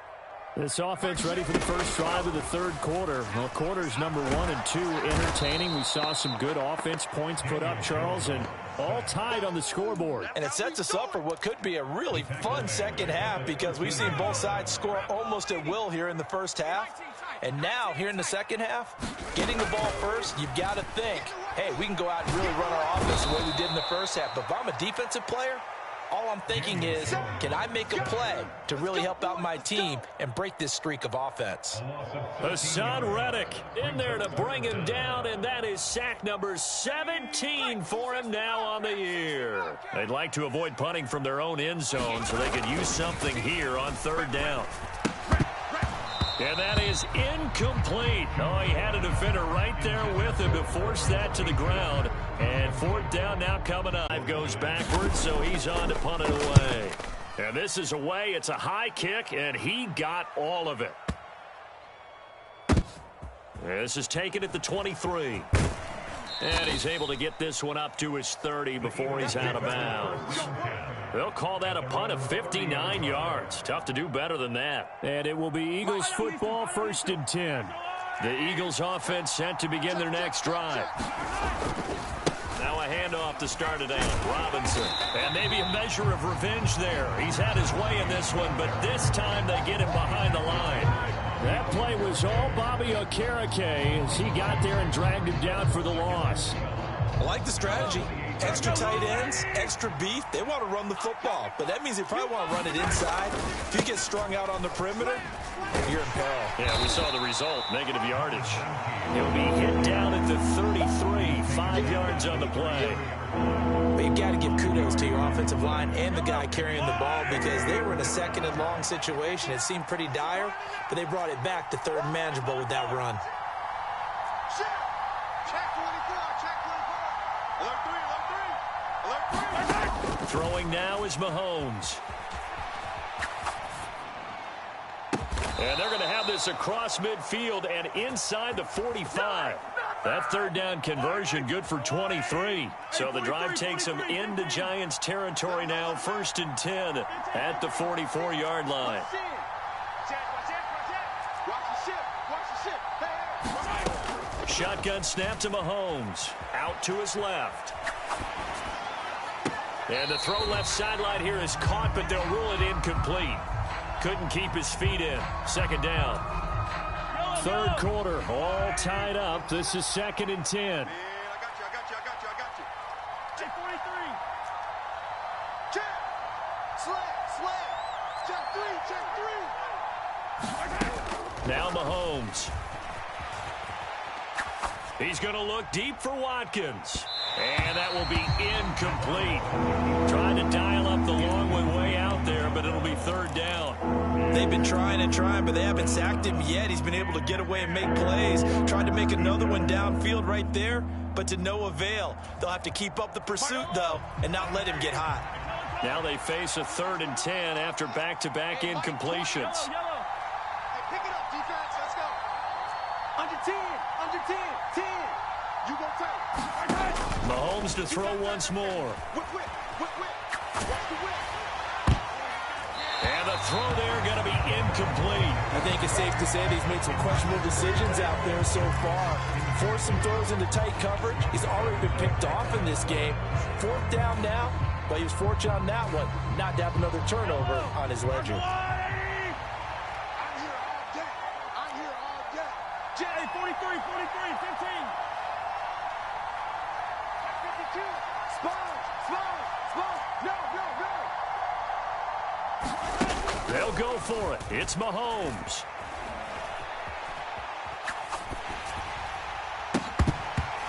This offense ready for the first drive of the third quarter. Well, quarters number 1 and 2 entertaining. We saw some good offense points put up, Charles, and all tied on the scoreboard. And it sets us up for what could be a really fun second half because we've seen both sides score almost at will here in the first half. And now, here in the second half, getting the ball first, you've got to think, hey, we can go out and really run our offense the way we did in the first half. But if I'm a defensive player, all I'm thinking is, can I make a play to really help out my team and break this streak of offense? Hassan Reddick in there to bring him down, and that is sack number 17 for him now on the year. They'd like to avoid punting from their own end zone so they could use something here on third down. And that is incomplete. Oh, he had a defender right there with him to force that to the ground. And fourth down now coming up. Goes backwards, so he's on to punt it away. And this is away. It's a high kick, and he got all of it. This is taken at the 23. And he's able to get this one up to his 30 before he's out of bounds. They'll call that a punt of 59 yards. Tough to do better than that. And it will be Eagles football, 1st and 10. The Eagles offense set to begin their next drive. Now a handoff to start it out. Robinson. And maybe a measure of revenge there. He's had his way in this one, but this time they get him behind the line. That play was all Bobby Okereke as he got there and dragged him down for the loss. I like the strategy. Extra tight ends, extra beef. They want to run the football, but that means they probably want to run it inside. If you get strung out on the perimeter, you're in peril. Yeah, we saw the result, negative yardage. He'll be hit down at the 33, 5 yards on the play. But you've got to give kudos to your offensive line and the guy carrying the ball because they were in a second and long situation. It seemed pretty dire, but they brought it back to third and manageable with that run. Throwing now is Mahomes. And they're going to have this across midfield and inside the 45. That third down conversion good for 23. So the drive takes them into Giants territory now. 1st and 10 at the 44-yard line. Shotgun snap to Mahomes. Out to his left. And the throw left sideline here is caught, but they'll rule it incomplete. Couldn't keep his feet in. 2nd down. 3rd quarter, all tied up. This is 2nd and 10. I got you. Check 43. Check. Slap. Check 3. Now Mahomes. He's going to look deep for Watkins. And that will be incomplete. Trying to dial up the long one way out there, but it'll be 3rd down. They've been trying, but they haven't sacked him yet. He's been able to get away and make plays. Tried to make another one downfield right there, but to no avail. They'll have to keep up the pursuit, though, and not let him get hot. Now they face a 3rd and 10 after back-to-back incompletions. Hey, pick it up, defense. Let's go. Under 10. 10. You go tight. Mahomes to throw once more. Whip. Watch the whip. And the throw there going to be incomplete. I think it's safe to say that he's made some questionable decisions out there so far. Forced some throws into tight coverage. He's already been picked off in this game. 4th down now, but he was fortunate on that one not to have another turnover on his ledger. I'm here all day. Jay, 43, 15. 52. Small. No. They'll go for it. It's Mahomes.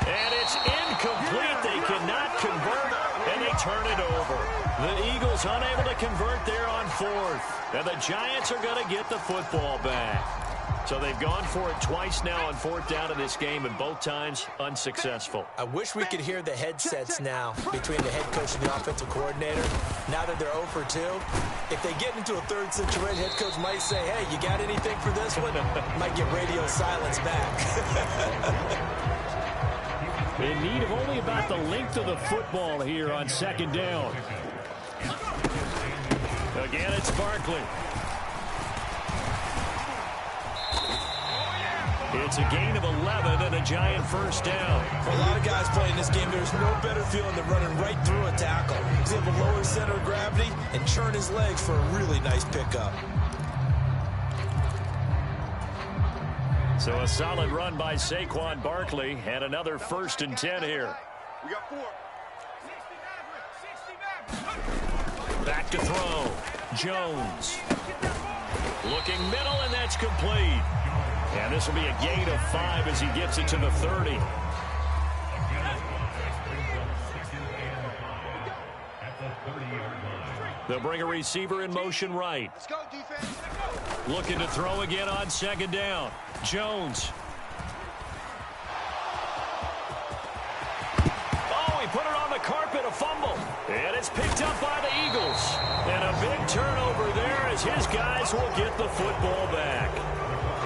And it's incomplete. They cannot convert, and they turn it over. The Eagles unable to convert there on 4th. And the Giants are going to get the football back. So they've gone for it twice now on 4th down in this game, and both times unsuccessful. I wish we could hear the headsets now between the head coach and the offensive coordinator. Now that they're 0 for 2, if they get into a 3rd situation, head coach might say, hey, you got anything for this one? Might get radio silence back. In need of only about the length of the football here on 2nd down. Again, it's Barkley. It's a gain of 11 and a Giant 1st down. For a lot of guys playing this game, there's no better feeling than running right through a tackle. He's able to lower his center of gravity and churn his legs for a really nice pickup. So a solid run by Saquon Barkley and another 1st and 10 here. We got 4. Back to throw. Jones. Looking middle, and that's complete. And this will be a gain of 5 as he gets it to the 30. They'll bring a receiver in motion right. Let's go, defense. Looking to throw again on 2nd down. Jones. Oh, he put it on the carpet, a fumble. And it's picked up by the Eagles. And a big turnover there as his guys will get the football back.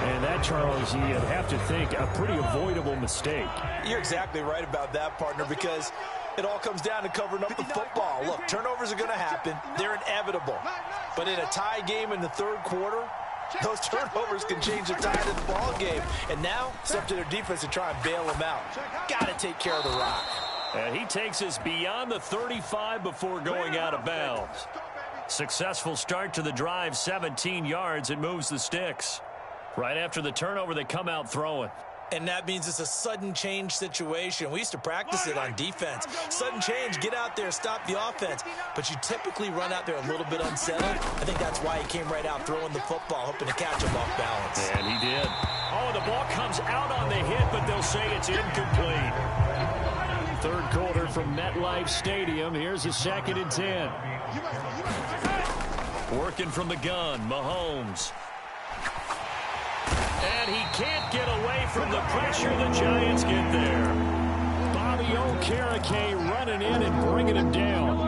And that, Charles, you'd have to think a pretty avoidable mistake. You're exactly right about that, partner, because it all comes down to covering up the football. Look, turnovers are going to happen. They're inevitable. But in a tie game in the 3rd quarter, those turnovers can change the tide of the ball game. And now it's up to their defense to try and bail them out. Got to take care of the rock. And he takes us beyond the 35 before going out of bounds. Successful start to the drive, 17 yards, and moves the sticks. Right after the turnover, they come out throwing. And that means it's a sudden change situation. We used to practice it on defense. Sudden change, get out there, stop the offense. But you typically run out there a little bit unsettled. I think that's why he came right out throwing the football, hoping to catch him off balance. And he did. Oh, the ball comes out on the hit, but they'll say it's incomplete. Third quarter from MetLife Stadium. Here's a 2nd and 10. Working from the gun, Mahomes. And he can't get away from the pressure. The Giants get there. Bobby Okereke running in and bringing him down.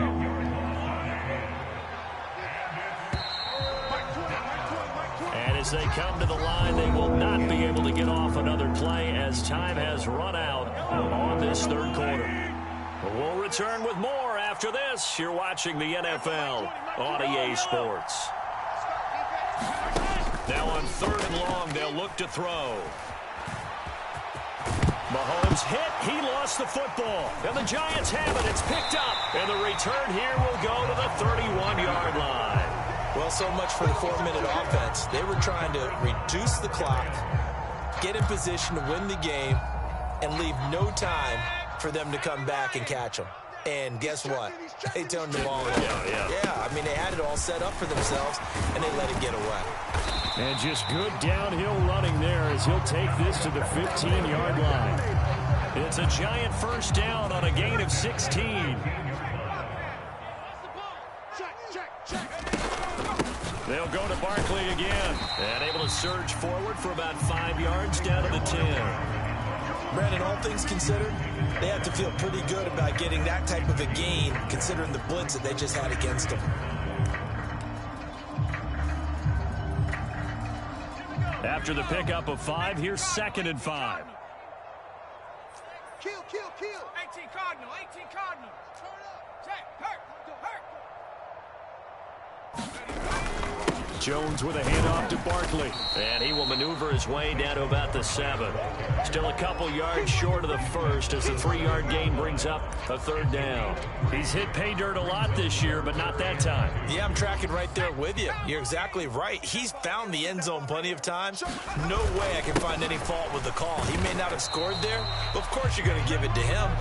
And as they come to the line, they will not be able to get off another play as time has run out on this third quarter. We'll return with more after this. You're watching the NFL on EA Sports. Now on 3rd and long, they'll look to throw. Mahomes hit. He lost the football. And the Giants have it. It's picked up. And the return here will go to the 31-yard line. Well, so much for the 4-minute offense. They were trying to reduce the clock, get in position to win the game, and leave no time for them to come back and catch them. And guess what? They turned the ball over. Yeah, I mean, they had it all set up for themselves, and they let it get away. And just good downhill running there as he'll take this to the 15-yard line. It's a Giant first down on a gain of 16. They'll go to Barkley again. And able to surge forward for about 5 yards down to the 10. Brandon, all things considered, they have to feel pretty good about getting that type of a gain, considering the blitz that they just had against them. After the pickup of 5, here's 2nd and 5. Kill. 18 Cardinal. Turn up. Check. Hurt. Jones with a handoff to Barkley. And he will maneuver his way down to about the 7. Still a couple yards short of the first as the 3-yard gain brings up a 3rd down. He's hit pay dirt a lot this year, but not that time. Yeah, I'm tracking right there with you. You're exactly right. He's found the end zone plenty of times. No way I can find any fault with the call. He may not have scored there, but of course you're going to give it to him.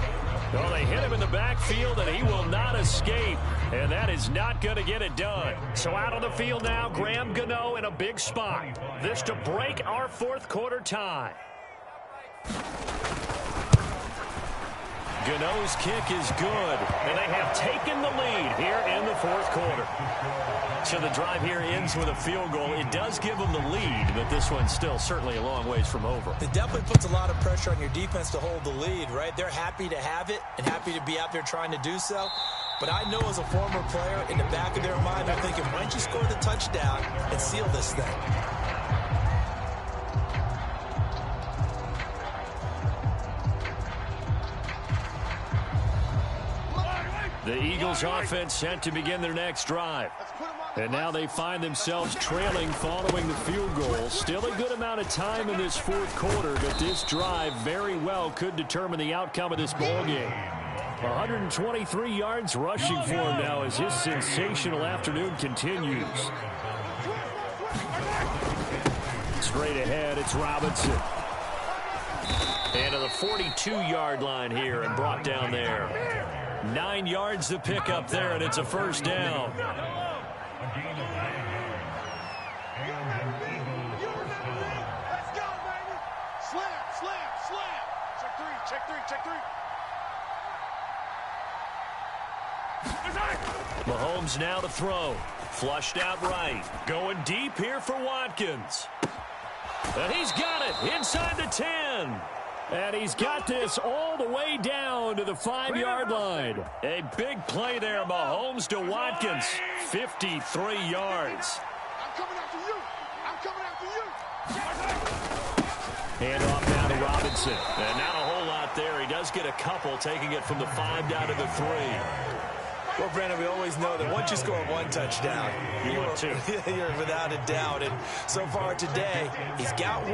Well, they hit him in the backfield, and he will not escape. And that is not going to get it done. So out on the field now, Graham Gano in a big spot. This to break our 4th quarter tie. Gano's kick is good, and they have taken the lead here in the 4th quarter. So the drive here ends with a field goal. It does give them the lead, but this one's still certainly a long ways from over. It definitely puts a lot of pressure on your defense to hold the lead, right? They're happy to have it and happy to be out there trying to do so. But I know as a former player, in the back of their mind, they're thinking, why don't you score the touchdown and seal this thing? The Eagles offense set to begin their next drive. And now they find themselves trailing following the field goal. Still a good amount of time in this 4th quarter, but this drive very well could determine the outcome of this ball game. 123 yards rushing for him now as his sensational afternoon continues. Straight ahead, it's Robinson. And to the 42-yard line here and brought down there. 9 yards to pick up there, and it's a first down. Let's go, baby. Slam. Check three. Mahomes now to throw. Flushed out right. Going deep here for Watkins. And he's got it inside the 10. And he's got this all the way down to the 5-yard line. A big play there, Mahomes to Watkins. 53 yards. I'm coming after you. Hand off now to Robinson. And not a whole lot there. He does get a couple, taking it from the 5 down to the 3. Well, Brandon, we always know that once you score 1 touchdown, you're without a doubt. And so far today, he's got 1,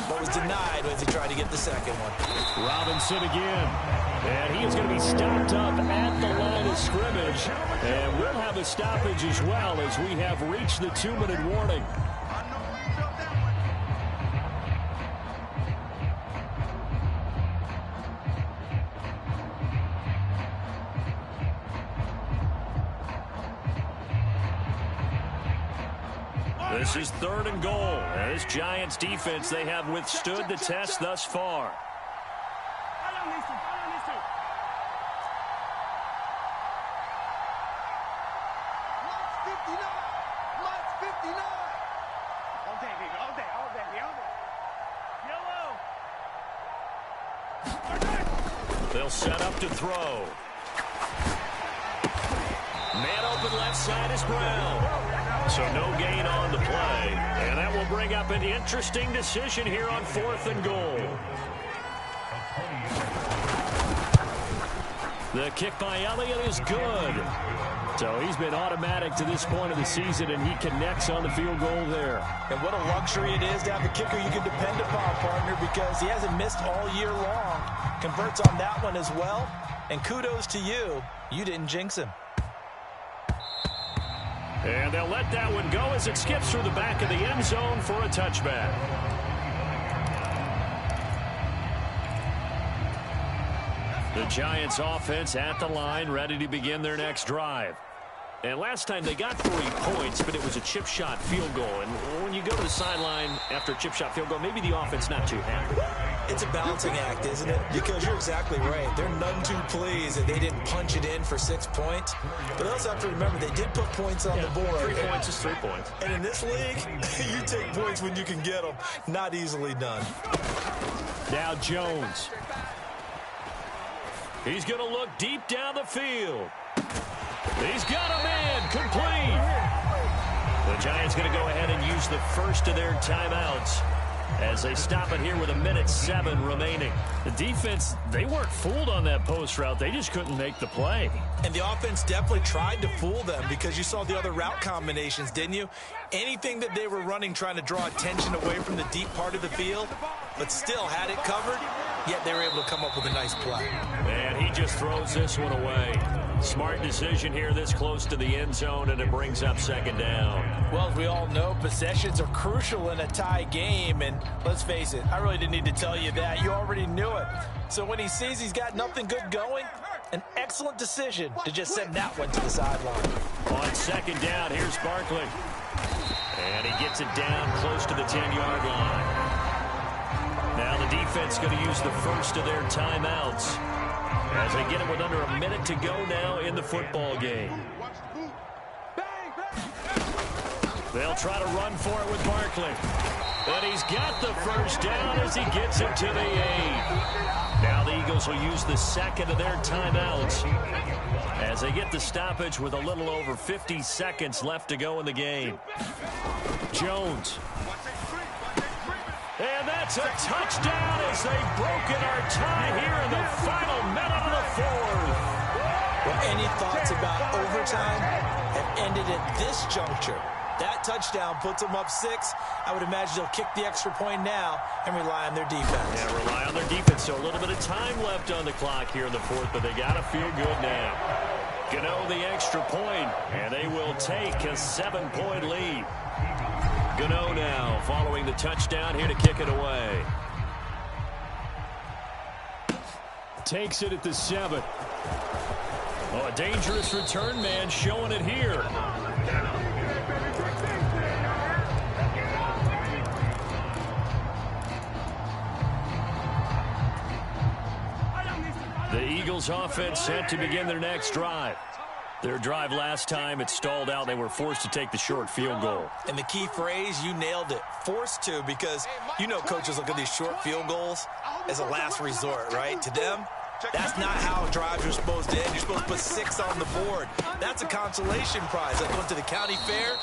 but was denied as he tried to get the second one. Robinson again. And he is going to be stopped up at the line of scrimmage. And we'll have a stoppage as well as we have reached the 2-minute warning. This is 3rd and goal. And this Giants defense, they have withstood the test thus far. They'll set up to throw. Man open left side is Brown. So no gain on the play. And that will bring up an interesting decision here on 4th and goal. The kick by Elliott is good. So he's been automatic to this point of the season, and he connects on the field goal there. And what a luxury it is to have a kicker you can depend upon, partner, because he hasn't missed all year long. Converts on that one as well. And kudos to you. You didn't jinx him. And they'll let that one go as it skips through the back of the end zone for a touchback. The Giants offense at the line, ready to begin their next drive. And last time they got 3 points, but it was a chip shot field goal. And when you go to the sideline after a chip shot field goal, maybe the offense not too happy. It's a balancing act, isn't it? Because you're exactly right. They're none too pleased that they didn't punch it in for 6 points. But they also have to remember they did put points on the board. 3 points is 3 points. And in this league, you take points when you can get them. Not easily done. Now Jones. He's going to look deep down the field. He's got a man complete. The Giants going to go ahead and use the first of their timeouts as they stop it here with 1:07 remaining. The defense, they weren't fooled on that post route. They just couldn't make the play. And the offense definitely tried to fool them because you saw the other route combinations, didn't you? Anything that they were running trying to draw attention away from the deep part of the field, but still had it covered, yet they were able to come up with a nice play. And he just throws this one away. Smart decision here this close to the end zone, and it brings up 2nd down. Well, as we all know, possessions are crucial in a tie game, and let's face it, I really didn't need to tell you that. You already knew it. So when he sees he's got nothing good going, an excellent decision to just send that one to the sideline. On 2nd down, here's Barkley. And he gets it down close to the 10-yard line. Now the defense going to use the first of their timeouts as they get it with under 1 minute to go now in the football game. They'll try to run for it with Barkley. But he's got the first down as he gets it to the 8. Now the Eagles will use the 2nd of their timeouts as they get the stoppage with a little over 50 seconds left to go in the game. Jones. And that's a touchdown as they've broken our tie here in the final minute of the 4th. Well, any thoughts about overtime have ended at this juncture. That touchdown puts them up 6. I would imagine they'll kick the extra point now and rely on their defense. Yeah, rely on their defense. So a little bit of time left on the clock here in the 4th, but they got to feel good now. Gano the extra point, and they will take a 7-point lead. Gano now following the touchdown here to kick it away. Takes it at the 7. Oh, a dangerous return man showing it here. The Eagles offense set to begin their next drive. Their drive last time, it stalled out. They were forced to take the short field goal. And the key phrase, you nailed it. Forced to, because you know coaches look at these short field goals as a last resort, right? To them, that's not how drives are supposed to end. You're supposed to put 6 on the board. That's a consolation prize. Like going to the county fair,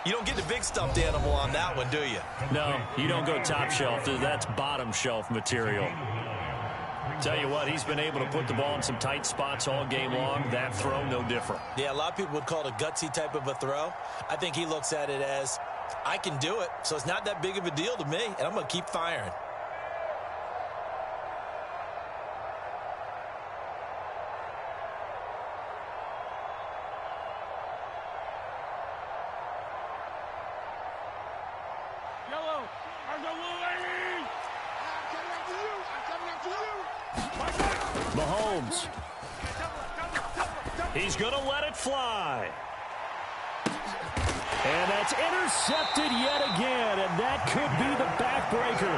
you don't get the big stuffed animal on that one, do you? No, you don't go top shelf. That's bottom shelf material. Tell you what, he's been able to put the ball in some tight spots all game long. That throw, no different. Yeah, a lot of people would call it a gutsy type of a throw. I think he looks at it as, I can do it, so it's not that big of a deal to me, and I'm going to keep firing. Yellow, I'm the blue lady! I'm coming after you! Mahomes. He's going to let it fly. And that's intercepted yet again, and that could be the backbreaker.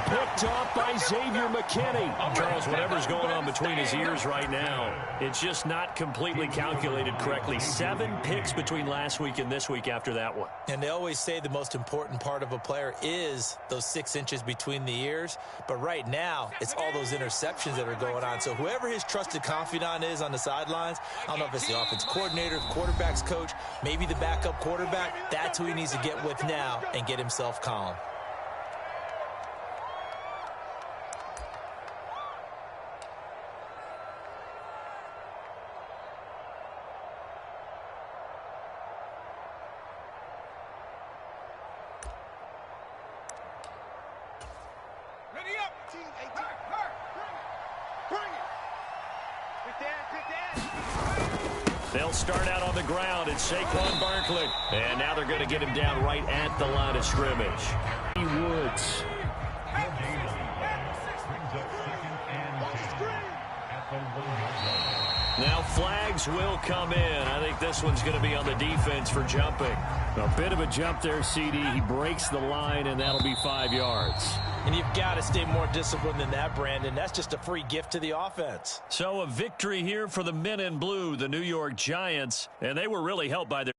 Picked off by Xavier McKinney. Charles, whatever's going on between his ears right now, it's just not completely calculated correctly. 7 picks between last week and this week after that one. And they always say the most important part of a player is those 6 inches between the ears. But right now, it's all those interceptions that are going on. So whoever his trusted confidant is on the sidelines, I don't know if it's the offense coordinator, the quarterback's coach, maybe the backup quarterback, that's who he needs to get with now and get himself calm. Ready up. Bring it. Get that. They'll start out on the ground. It's Saquon Barkley. And now they're going to get him down right at the line of scrimmage. Woods. Now flags will come in. I think this one's going to be on the defense for jumping. A bit of a jump there, CD. He breaks the line, and that'll be 5 yards. And you've got to stay more disciplined than that, Brandon. That's just a free gift to the offense. So a victory here for the men in blue, the New York Giants, and they were really helped by their